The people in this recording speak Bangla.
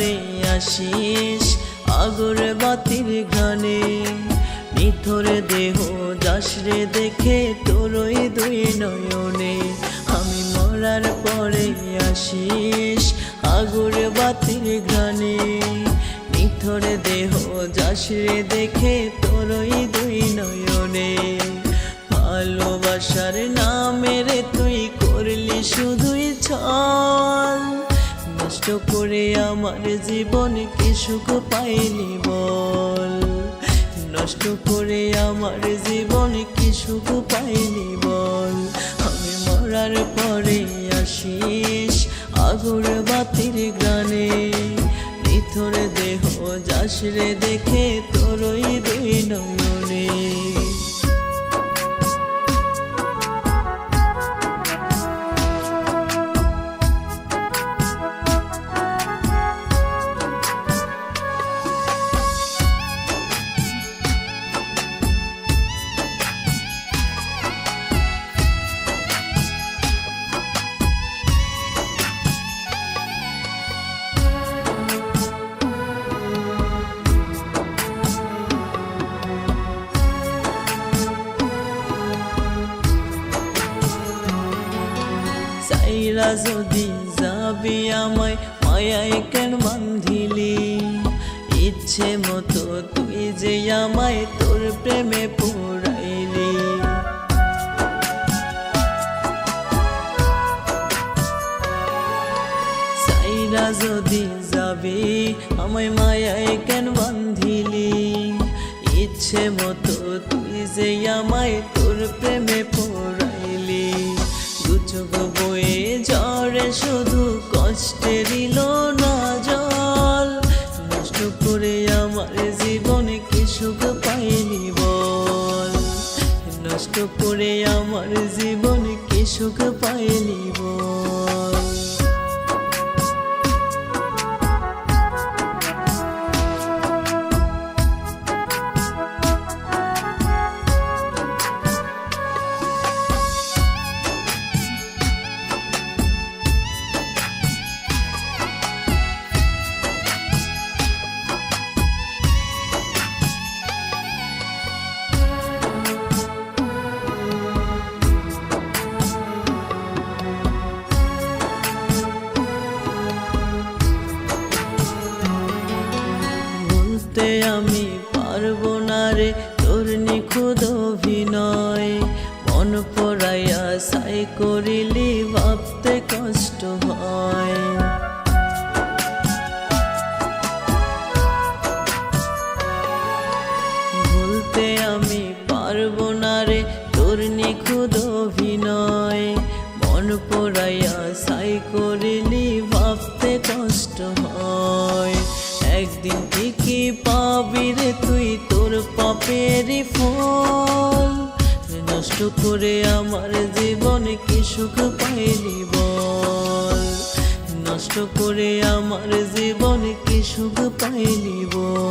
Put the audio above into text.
পরে আসিস আগরবাতির ঘ্রাণে, নিথর দেহ যাসরে দেখে তোরই দুই নয়নে। আমি মরার পরে আসিস আগরবাতির ঘ্রাণে, নিথর দেহ যাসরে দেখে তোরই দুই নয়নে। ভালোবাসার নামের তুই করলি শুধুই ছল, নষ্ট করে আমার জীবন কি সুখ পাইলি বল, নষ্ট করে আমার জীবন কি সুখ পাইলি বল। আমি মরার পরে আসিস আগরবাতির ঘ্রাণে, নিথর দেহ যাসরে দেখে তোরই দুই নয়নে। চাইরা যদি যাবি আমায় মায়ায় কেন বান্ধিলি, ইচ্ছে মতো তুই যে আমায় তোর প্রেমে পুরাইলি। চাইরা যদি যাবি আমায় মায়ায় কেন বান্ধিলি, ইচ্ছে মতো তুই যে আমায় তোর প্রেমে পুরাইলি। দু চোখ বয়ে ঝরে শুধু কষ্টের না জল, নষ্ট করে আমার জীবনে কি সুখ পাইলি বল, নষ্ট করে আমার জীবনে কি সুখ পাইলি বল। আমি পারবো না রে তোর নিখুঁত অভিনয়, মন পড়াইয়া সাই করিলি ভাবতে কষ্ট হয়। ভুলতে আমি পারবো না রে তোর নিখুঁত অভিনয়, মন পড়াইয়া সাই করিলি ভাবতে কষ্ট হয়। একদিন ঠিকই পাবি রে তুই তোর পাপেরই ফল, নষ্ট করে আমার জীবনে কি সুখ পাইলি বল, নষ্ট করে আমার জীবনে কি সুখ পাইলি বল।